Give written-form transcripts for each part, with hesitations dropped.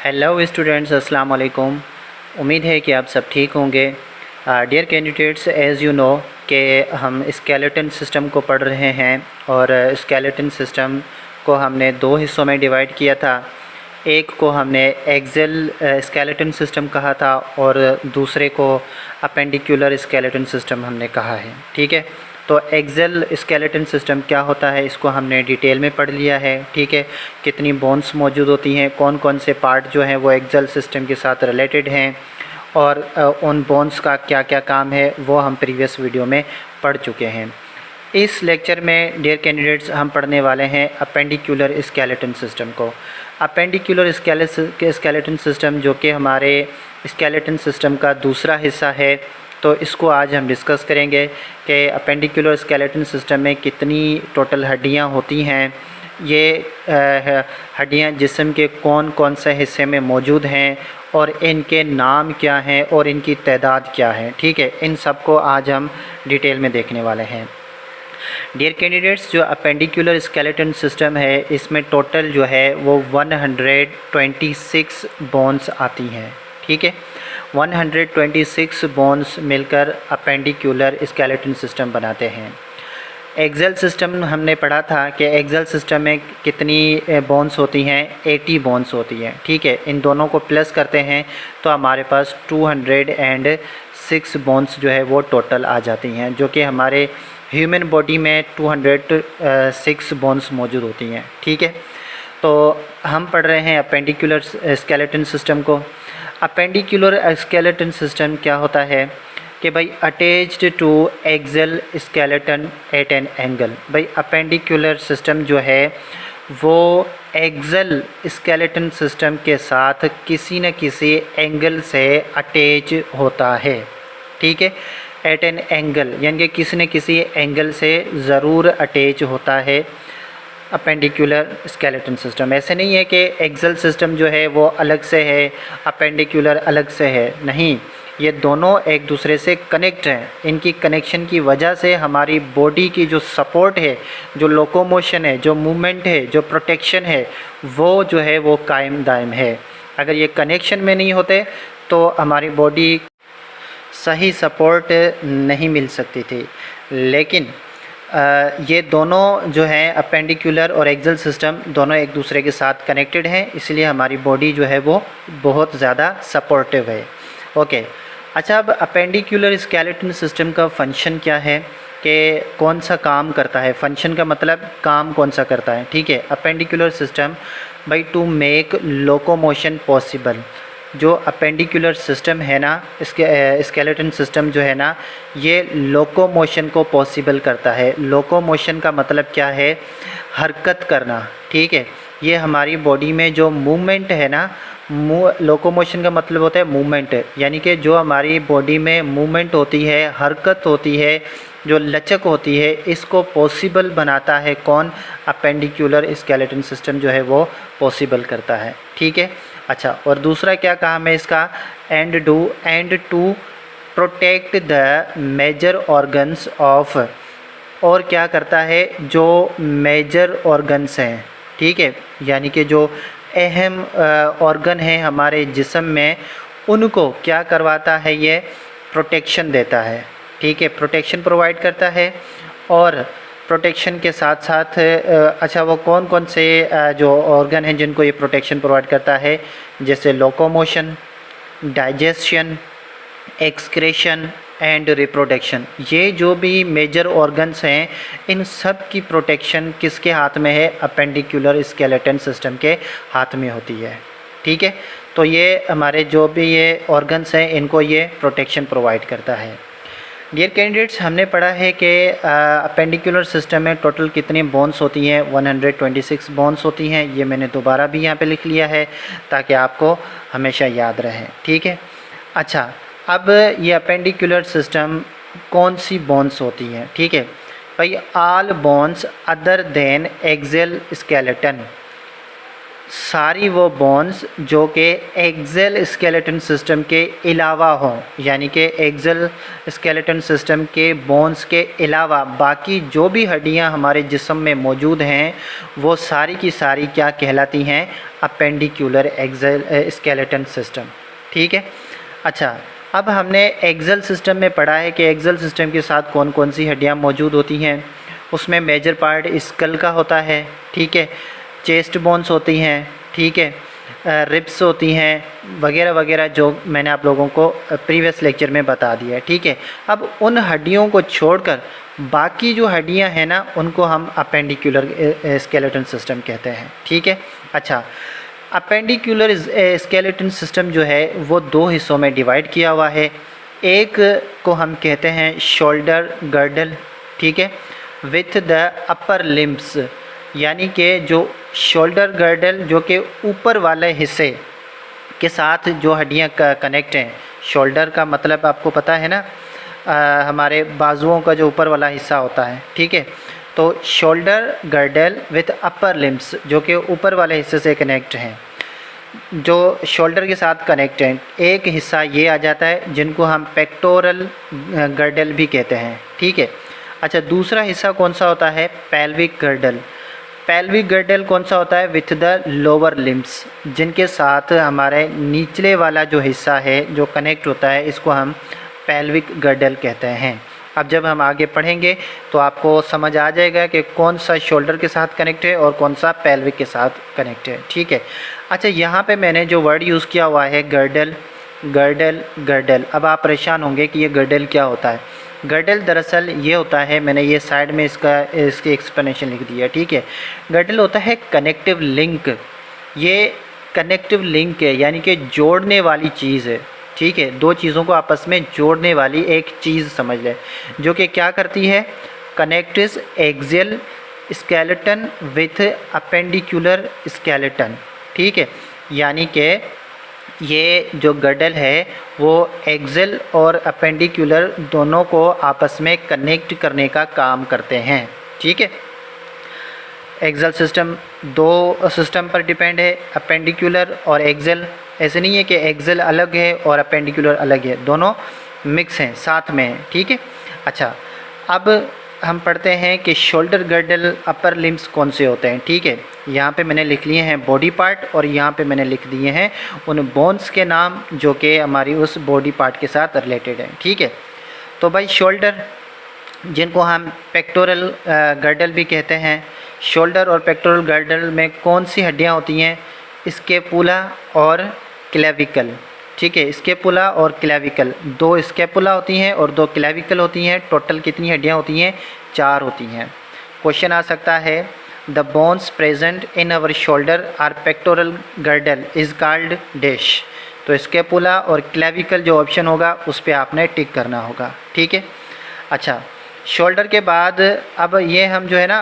Hello students, अस्सलाम वालेकुम। उम्मीद है कि आप सब ठीक होंगे। Dear candidates, as you know कि हम स्केलेटन सिस्टम को पढ़ रहे हैं और स्केलेटन सिस्टम को हमने दो हिस्सों में डिवाइड किया था। एक को हमने एक्सेल स्केलेटन सिस्टम कहा था और दूसरे को अपेंडिकुलर स्केलेटन सिस्टम हमने कहा है। ठीक है, तो एक्सेल स्केलेटन सिस्टम क्या होता है इसको हमने डिटेल में पढ़ लिया है। ठीक है, कितनी बोन्स मौजूद होती हैं, कौन कौन से पार्ट जो हैं वो एक्सेल सिस्टम के साथ रिलेटेड हैं और उन बोन्स का क्या क्या काम है वो हम प्रीवियस वीडियो में पढ़ चुके हैं। इस लेक्चर में डियर कैंडिडेट्स हम पढ़ने वाले हैं अपेंडिकुलर स्केलेटन सिस्टम को। अपेंडिकुलर स्केलेटन सिस्टम जो कि हमारे स्केलेटन सिस्टम का दूसरा हिस्सा है, तो इसको आज हम डिस्कस करेंगे कि अपेंडिकुलर स्केलेटन सिस्टम में कितनी टोटल हड्डियां होती हैं, ये हड्डियां जिस्म के कौन कौन से हिस्से में मौजूद हैं और इनके नाम क्या हैं और इनकी तादाद क्या है। ठीक है, इन सब को आज हम डिटेल में देखने वाले हैं। डियर कैंडिडेट्स, जो अपेंडिकुलर स्केलेटन सिस्टम है इसमें टोटल जो है वो 126 बोन्स आती हैं। ठीक है, 126 बोन्स मिलकर अपेंडिकुलर स्केलेटन सिस्टम बनाते हैं। एक्सेल सिस्टम हमने पढ़ा था कि एक्सेल सिस्टम में कितनी बोन्स होती हैं, 80 बोन्स होती हैं। ठीक है, इन दोनों को प्लस करते हैं तो हमारे पास 206 बोन्स जो है वो टोटल आ जाती हैं, जो कि हमारे ह्यूमन बॉडी में 206 बोन्स मौजूद होती हैं। ठीक है, तो हम पढ़ रहे हैं अपेंडिकुलर स्केलेटन सिस्टम को। अपेंडिकुलर स्केलेटन सिस्टम क्या होता है कि भाई attached to axial skeleton at an angle. भाई अपेंडिकुलर सिस्टम जो है वो एक्सेल स्केलेटन सिस्टम के साथ किसी न किसी एंगल से अटैच होता है। ठीक है, एट एन एंगल यानी कि किसी न किसी एंगल से ज़रूर अटैच होता है अपेंडिकुलर स्केलेटन सिस्टम। ऐसे नहीं है कि एक्सेल सिस्टम जो है वो अलग से है, अपेंडिकुलर अलग से है, नहीं, ये दोनों एक दूसरे से कनेक्ट हैं। इनकी कनेक्शन की वजह से हमारी बॉडी की जो सपोर्ट है, जो लोकोमोशन है, जो मूवमेंट है, जो प्रोटेक्शन है, वो जो है वो कायम दायम है। अगर ये कनेक्शन में नहीं होते तो हमारी बॉडी सही सपोर्ट नहीं मिल सकती थी। लेकिन ये दोनों जो हैं अपेंडिकुलर और एक्सेल सिस्टम दोनों एक दूसरे के साथ कनेक्टेड हैं, इसलिए हमारी बॉडी जो है वो बहुत ज़्यादा सपोर्टिव है। ओके, अच्छा, अब अपेंडिकुलर स्केलेटन सिस्टम का फंक्शन क्या है कि कौन सा काम करता है। फंक्शन का मतलब काम कौन सा करता है। ठीक है, appendicular system by two make locomotion possible. जो अपेंडिकुलर सिस्टम है ना, इसके स्केलेटन सिस्टम जो है ना, ये लोकोमोशन को पॉसिबल करता है। लोकोमोशन का मतलब क्या है, हरकत करना। ठीक है, ये हमारी बॉडी में जो मूवमेंट है ना, लोकोमोशन का मतलब होता है मूवमेंट, यानी कि जो हमारी बॉडी में मूवमेंट होती है, हरकत होती है, जो लचक होती है, इसको पॉसिबल बनाता है कौन, अपेंडिकुलर स्केलेटन सिस्टम जो है वो पॉसिबल करता है। ठीक है, अच्छा, और दूसरा क्या काम है इसका, and to protect the major organs of. और क्या करता है, जो मेजर ऑर्गन्स हैं, ठीक है, यानी कि जो अहम ऑर्गन हैं हमारे जिस्म में, उनको क्या करवाता है, ये प्रोटेक्शन देता है। ठीक है, प्रोटेक्शन प्रोवाइड करता है। और प्रोटेक्शन के साथ साथ अच्छा, वो कौन कौन से जो ऑर्गन हैं जिनको ये प्रोटेक्शन प्रोवाइड करता है, जैसे locomotion, digestion, excretion and reproduction. ये जो भी मेजर ऑर्गन्स हैं, इन सब की प्रोटेक्शन किसके हाथ में है, अपेंडिकुलर स्केलेटन सिस्टम के हाथ में होती है। ठीक है, तो ये हमारे जो भी ये ऑर्गन्स हैं इनको ये प्रोटेक्शन प्रोवाइड करता है। डियर कैंडिडेट्स, हमने पढ़ा है कि अपेंडिकुलर सिस्टम में टोटल कितनी बोन्स होती हैं, 126 बोन्स होती हैं। ये मैंने दोबारा भी यहाँ पे लिख लिया है ताकि आपको हमेशा याद रहे। ठीक है, अच्छा, अब ये अपेंडिकुलर सिस्टम कौन सी बोन्स होती हैं। ठीक है भाई, all bones other than axial skeleton सारी वो बोन्स जो कि एक्सेल स्केलेटन सिस्टम के अलावा हों, यानी कि एक्सेल स्केलेटन सिस्टम के बोन्स के अलावा बाकी जो भी हड्डियां हमारे जिस्म में मौजूद हैं वो सारी की सारी क्या कहलाती हैं? Appendicular axial skeleton system. ठीक है। अच्छा, अब हमने एक्सेल सिस्टम में पढ़ा है कि एक्सेल सिस्टम के साथ कौन कौन सी हड्डियाँ मौजूद होती हैं। उसमें मेजर पार्ट स्कल का होता है, ठीक है, चेस्ट बोन्स होती हैं, ठीक है, रिब्स होती हैं, वगैरह वगैरह, जो मैंने आप लोगों को प्रीवियस लेक्चर में बता दिया है। ठीक है। अब उन हड्डियों को छोड़कर बाकी जो हड्डियां हैं ना, उनको हम अपेंडिकुलर स्केलेटन सिस्टम कहते हैं। ठीक है। अच्छा, अपेंडिकुलर स्केलेटन सिस्टम जो है वो दो हिस्सों में डिवाइड किया हुआ है। एक को हम कहते हैं शोल्डर गर्डल, ठीक है, विथ द अपर लिम्ब्स, यानी कि जो शोल्डर गर्डल जो कि ऊपर वाले हिस्से के साथ जो हड्डियां कनेक्ट हैं। शोल्डर का मतलब आपको पता है ना, हमारे बाजुओं का जो ऊपर वाला हिस्सा होता है। ठीक है। तो shoulder girdle with upper limbs जो कि ऊपर वाले हिस्से से कनेक्ट हैं, जो शोल्डर के साथ कनेक्ट हैं, एक हिस्सा ये आ जाता है जिनको हम पेक्टोरल गर्डल भी कहते हैं। ठीक है। अच्छा, दूसरा हिस्सा कौन सा होता है? Pelvic girdle. पेल्विक गर्डल कौन सा होता है? विथ द लोअर लिम्ब्स, जिनके साथ हमारे निचले वाला जो हिस्सा है जो कनेक्ट होता है, इसको हम पेल्विक गर्डल कहते हैं। अब जब हम आगे पढ़ेंगे तो आपको समझ आ जाएगा कि कौन सा शोल्डर के साथ कनेक्ट है और कौन सा पेल्विक के साथ कनेक्ट है। ठीक है। अच्छा, यहाँ पे मैंने जो वर्ड यूज़ किया हुआ है गर्डल, गर्डल, गर्डल। अब आप परेशान होंगे कि ये गर्डल क्या होता है। गर्डल दरअसल ये होता है, मैंने ये साइड में इसकी एक्सप्लेनेशन लिख दी है। ठीक है। गर्डल होता है कनेक्टिव लिंक। ये कनेक्टिव लिंक है, यानी कि जोड़ने वाली चीज़ है। ठीक है। दो चीज़ों को आपस में जोड़ने वाली एक चीज़ समझ लें, जो कि क्या करती है? Connects axial skeleton with appendicular skeleton. ठीक है। यानी कि ये जो गर्डल है वो एक्सियल और अपेंडिकुलर दोनों को आपस में कनेक्ट करने का काम करते हैं। ठीक है। एक्सियल सिस्टम दो सिस्टम पर डिपेंड है, अपेंडिकुलर और एक्सियल। ऐसे नहीं है कि एक्सियल अलग है और अपेंडिकुलर अलग है, दोनों मिक्स हैं, साथ में हैं। ठीक है। अच्छा, अब हम पढ़ते हैं कि शोल्डर गर्डल अपर लिम्स कौन से होते हैं। ठीक है। यहाँ पे मैंने लिख लिए हैं बॉडी पार्ट और यहाँ पे मैंने लिख दिए हैं उन बोन्स के नाम जो कि हमारी उस बॉडी पार्ट के साथ रिलेटेड हैं। ठीक है। तो भाई शोल्डर, जिनको हम पेक्टोरल गर्डल भी कहते हैं, शोल्डर और पेक्टोरल गर्डल में कौन सी हड्डियाँ होती हैं? स्केपुला और क्लेविकल। ठीक है। स्केपुला और क्लेविकल, दो स्केपुला होती हैं और दो क्लेविकल होती हैं। टोटल कितनी हड्डियाँ होती हैं? 4 होती हैं। क्वेश्चन आ सकता है, the bones present in our shoulder are pectoral girdle is called dash. तो स्केपुला और क्लेविकल जो ऑप्शन होगा उस पर आपने टिक करना होगा। ठीक है। अच्छा, शोल्डर के बाद अब ये हम जो है ना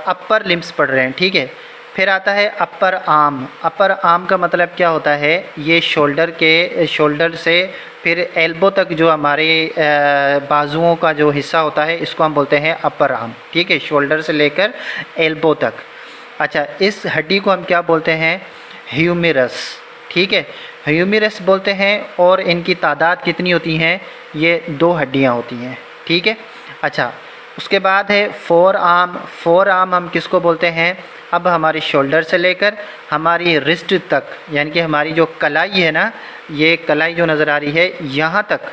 अपर लिम्स पढ़ रहे हैं। ठीक है। फिर आता है अपर आर्म। अपर आर्म का मतलब क्या होता है? ये शोल्डर से फिर एल्बो तक जो हमारे बाजुओं का जो हिस्सा होता है, इसको हम बोलते हैं अपर आर्म। ठीक है। शोल्डर से लेकर एल्बो तक। अच्छा, इस हड्डी को हम क्या बोलते हैं? ह्यूमेरस। ठीक है। ह्यूमेरस बोलते हैं। और इनकी तादाद कितनी होती हैं? ये 2 हड्डियाँ होती हैं। ठीक है। अच्छा, उसके बाद है फोर आर्म। फोर आर्म हम किसको बोलते हैं? अब हमारी शोल्डर से लेकर हमारी रिस्ट तक, यानी कि हमारी जो कलाई है ना, ये कलाई जो नज़र आ रही है, यहाँ तक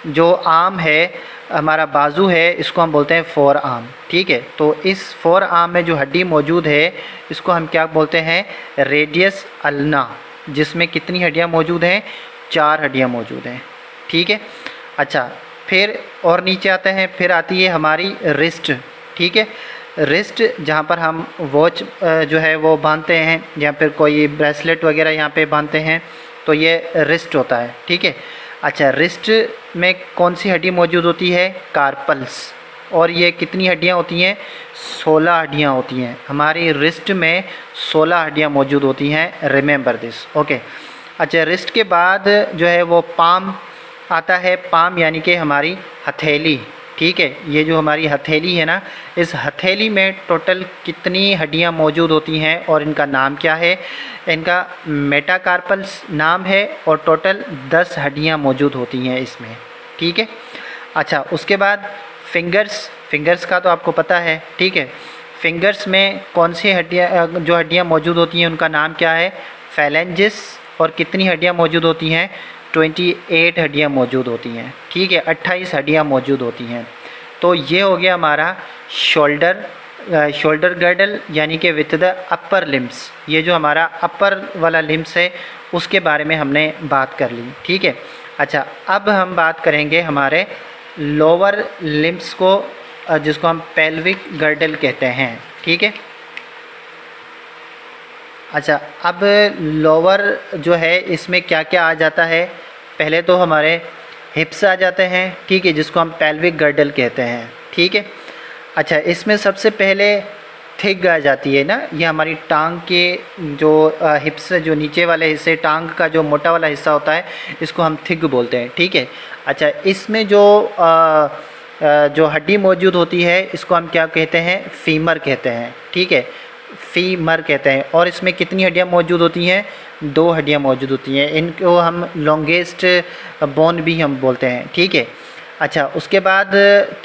जो आर्म है, हमारा बाजू है, इसको हम बोलते हैं फोर आर्म। ठीक है। तो इस फोर आर्म में जो हड्डी मौजूद है, इसको हम क्या बोलते हैं? रेडियस अल्ना, जिसमें कितनी हड्डियाँ मौजूद हैं? 4 हड्डियाँ मौजूद हैं। ठीक है। अच्छा, फिर और नीचे आते हैं, फिर आती है हमारी रिस्ट। ठीक है। रिस्ट, जहाँ पर हम वॉच जो है वो बांधते हैं, या फिर कोई ब्रेसलेट वगैरह यहाँ पे बांधते हैं, तो ये रिस्ट होता है। ठीक है। अच्छा, रिस्ट में कौन सी हड्डी मौजूद होती है? कार्पल्स। और ये कितनी हड्डियाँ होती हैं? 16 हड्डियाँ होती हैं। हमारी रिस्ट में 16 हड्डियाँ मौजूद होती हैं। Remember this. ओके। अच्छा, रिस्ट के बाद जो है वो पाम आता है। पाम यानी कि हमारी हथेली। ठीक है। ये जो हमारी हथेली है ना, इस हथेली में टोटल कितनी हड्डियां मौजूद होती हैं और इनका नाम क्या है? इनका मेटाकार्पल्स नाम है और टोटल 10 हड्डियां मौजूद होती हैं इसमें, ठीक है। अच्छा, उसके बाद फिंगर्स का तो आपको पता है, ठीक है। फिंगर्स में कौन सी हड्डियां मौजूद होती हैं, उनका नाम क्या है? फैलेंजिस। और कितनी हड्डियां मौजूद होती हैं? 28 हड्डियां मौजूद होती हैं, ठीक है। 28 हड्डियां मौजूद होती हैं। तो ये हो गया हमारा शोल्डर गर्डल, यानी कि विथ द अपर लिम्स। ये जो हमारा अपर वाला लिम्स है उसके बारे में हमने बात कर ली, ठीक है। अच्छा, अब हम बात करेंगे हमारे लोअर लिम्स को, जिसको हम पेल्विक गर्डल कहते हैं, ठीक है। अच्छा, अब लोअर जो है इसमें क्या क्या आ जाता है? पहले तो हमारे हिप्स आ जाते हैं, ठीक है, जिसको हम पेल्विक गर्डल कहते हैं, ठीक है। अच्छा, इसमें सबसे पहले थिग आ जाती है ना, ये हमारी टांग के जो हिप्स, जो नीचे वाले हिस्से टांग का जो मोटा वाला हिस्सा होता है, इसको हम थिग बोलते हैं, ठीक है। अच्छा, इसमें जो हड्डी मौजूद होती है इसको हम क्या कहते हैं? फीमर कहते हैं, ठीक है, फीमर कहते हैं। और इसमें कितनी हड्डियां मौजूद होती हैं? 2 हड्डियां मौजूद होती हैं। इनको हम लॉन्गेस्ट बोन भी हम बोलते हैं, ठीक है। अच्छा, उसके बाद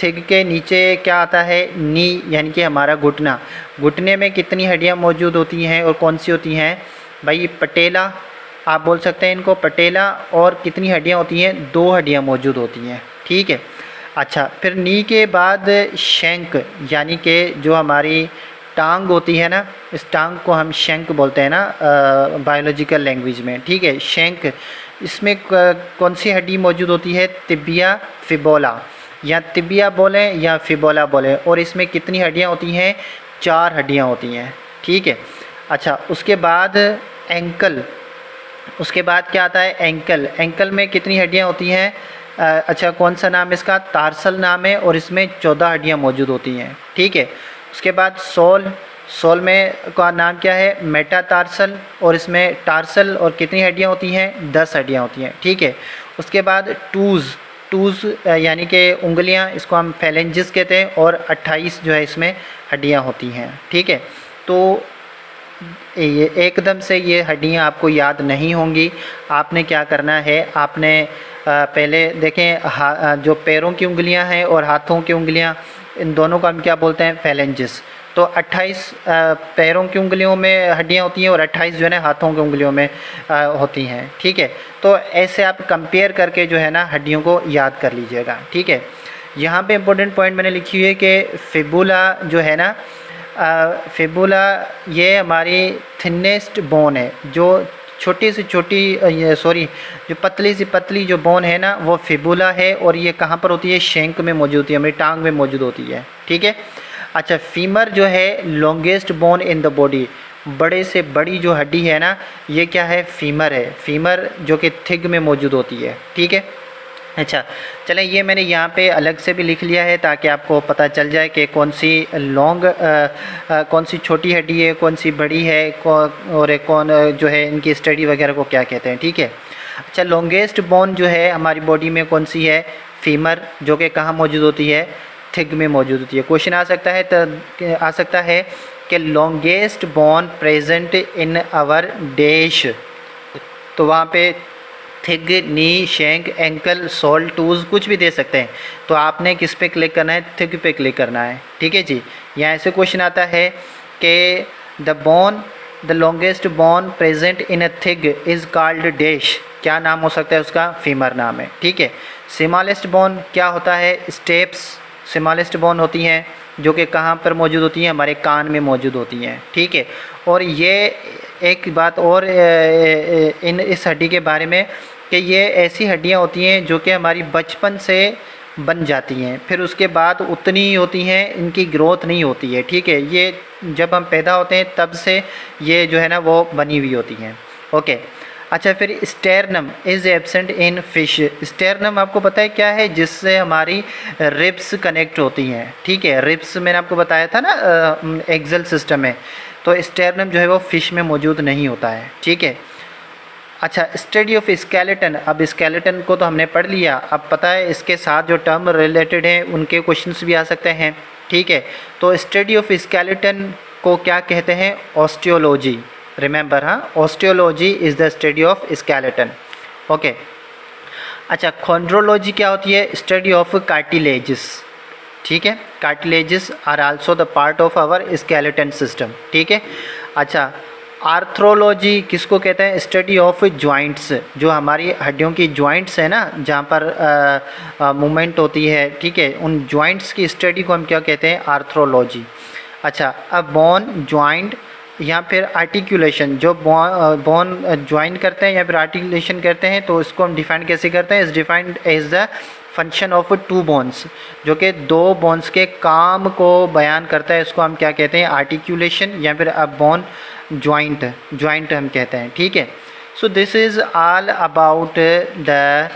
थिग के नीचे क्या आता है? नी, यानी कि हमारा घुटना। घुटने में कितनी हड्डियां मौजूद होती हैं और कौन सी होती हैं? भाई पटेला, आप बोल सकते हैं इनको पटेला। और कितनी हड्डियां होती हैं? 2 हड्डियां मौजूद होती हैं, ठीक है। अच्छा, फिर नी के बाद शैंक, यानी कि जो हमारी टांग होती है ना, इस टांग को हम शैंक बोलते हैं ना बायोलॉजिकल लैंग्वेज में, ठीक है, शैंक। इसमें कौन सी हड्डी मौजूद होती है? तिबिया फिबोला, या तिबिया बोलें या फिबोला बोलें। और इसमें कितनी हड्डियां होती हैं? 4 हड्डियां होती हैं, ठीक है। अच्छा, उसके बाद एंकल, उसके बाद क्या आता है? एंकल में कितनी हड्डियां होती हैं? अच्छा, कौन सा नाम इसका? तार्सल नाम है और इसमें 14 हड्डियां मौजूद होती हैं, ठीक है। उसके बाद सोल में का नाम क्या है? मेटाटार्सल। और इसमें टार्सल और कितनी हड्डियां होती हैं? 10 हड्डियां होती हैं, ठीक है। उसके बाद टूज़ यानी कि उंगलियां, इसको हम फैलेंजिस कहते हैं। और 28 जो है इसमें हड्डियां होती हैं, ठीक है। तो ये एकदम से ये हड्डियां आपको याद नहीं होंगी। आपने क्या करना है? आपने पहले देखें, जो पैरों की उंगलियां हैं और हाथों की उंगलियां, इन दोनों को हम क्या बोलते हैं? फैलेंजिस। तो 28 पैरों की उंगलियों में हड्डियां होती हैं और 28 जो है ना हाथों की उंगलियों में होती हैं, ठीक है। तो ऐसे आप कंपेयर करके जो है ना हड्डियों को याद कर लीजिएगा, ठीक है। यहाँ पे इम्पोर्टेंट पॉइंट मैंने लिखी हुई है कि फिबुला जो है ना, फिबुला ये हमारी थिनेस्ट बोन है। जो छोटी से छोटी जो पतली से पतली जो बोन है ना, वो फिबुला है। और ये कहाँ पर होती है? शैंक में मौजूद होती है, हमारी टांग में मौजूद होती है, ठीक है। अच्छा, फीमर जो है longest bone in the body, बड़े से बड़ी जो हड्डी है ना, ये क्या है? फीमर है। फीमर जो कि थिग में मौजूद होती है, ठीक है। अच्छा, चलें, ये मैंने यहाँ पे अलग से भी लिख लिया है ताकि आपको पता चल जाए कि कौन सी छोटी हड्डी है, कौन सी बड़ी है, और कौन जो है इनकी स्टडी वगैरह को क्या कहते हैं, ठीक है। अच्छा, लॉन्गेस्ट बोन जो है हमारी बॉडी में कौन सी है? फीमर, जो कि कहाँ मौजूद होती है? थिग में मौजूद होती है। क्वेश्चन आ सकता है कि longest bone present in our dash, तो वहाँ पे thigh, knee, shank, ankle, sole, toes कुछ भी दे सकते हैं। तो आपने किस पे क्लिक करना है? थिग पे क्लिक करना है, ठीक है जी। यहाँ ऐसे क्वेश्चन आता है कि the longest bone present in a thigh is called dash, क्या नाम हो सकता है उसका? फीमर नाम है, ठीक है। स्मॉलेस्ट बोन क्या होता है? स्टेप्स स्मॉलेस्ट बोन होती हैं, जो कि कहाँ पर मौजूद होती हैं? हमारे कान में मौजूद होती हैं, ठीक है। और ये एक बात और इस हड्डी के बारे में कि ये ऐसी हड्डियाँ होती हैं जो कि हमारी बचपन से बन जाती हैं, फिर उसके बाद उतनी ही होती हैं, इनकी ग्रोथ नहीं होती है, ठीक है। ये जब हम पैदा होते हैं तब से ये जो है ना वो बनी हुई होती हैं, ओके। अच्छा, फिर sternum is absent in fish. Sternum आपको पता है क्या है? जिससे हमारी रिब्स कनेक्ट होती हैं, ठीक है। रिब्स मैंने आपको बताया था ना एक्सल सिस्टम में, तो स्टेरनम जो है वो फ़िश में मौजूद नहीं होता है, ठीक है। अच्छा, स्टडी ऑफ स्केलेटन। अब स्केलेटन को तो हमने पढ़ लिया, अब पता है इसके साथ जो टर्म रिलेटेड हैं उनके क्वेश्चंस भी आ सकते हैं, ठीक है। तो स्टडी ऑफ स्केलेटन को क्या कहते हैं? ऑस्टियोलॉजी। रिमेंबर, हाँ, osteology is the study of skeleton. Okay. अच्छा, कॉन्ड्रोलॉजी क्या होती है? स्टडी ऑफ कार्टिलेजेस, ठीक है। Cartilages are also the part of our skeleton system, ठीक है। अच्छा, आर्थ्रोलॉजी किसको कहते हैं? स्टडी ऑफ जॉइंट्स, जो हमारी हड्डियों की जॉइंट्स है ना, जहाँ पर मूवमेंट होती है, ठीक है, उन जॉइंट्स की स्टडी को हम क्या कहते हैं? आर्थ्रोलॉजी। अच्छा, अब बोन, जॉइंट या फिर आर्टिकुलेशन, जो बोन ज्वाइन करते हैं या फिर आर्टिकुलेशन करते हैं, तो इसको हम डिफाइन कैसे करते हैं? Is defined as the function of two bones, जो कि दो बोन्स के काम को बयान करता है, इसको हम क्या कहते हैं? आर्टिकुलेशन या फिर अब बोन ज्वाइंट हम कहते हैं, ठीक है। So this is all about the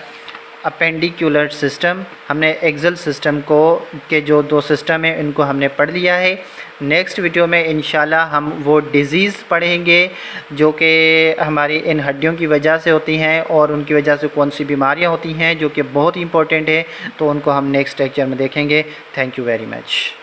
appendicular system. हमने एक्सल सिस्टम को के जो दो सिस्टम है इनको हमने पढ़ लिया है। नेक्स्ट वीडियो में इंशाल्लाह हम वो डिज़ीज़ पढ़ेंगे जो कि हमारी इन हड्डियों की वजह से होती हैं और उनकी वजह से कौन सी बीमारियां होती हैं, जो कि बहुत ही इंपॉर्टेंट है, तो उनको हम नेक्स्ट लेक्चर में देखेंगे। Thank you very much.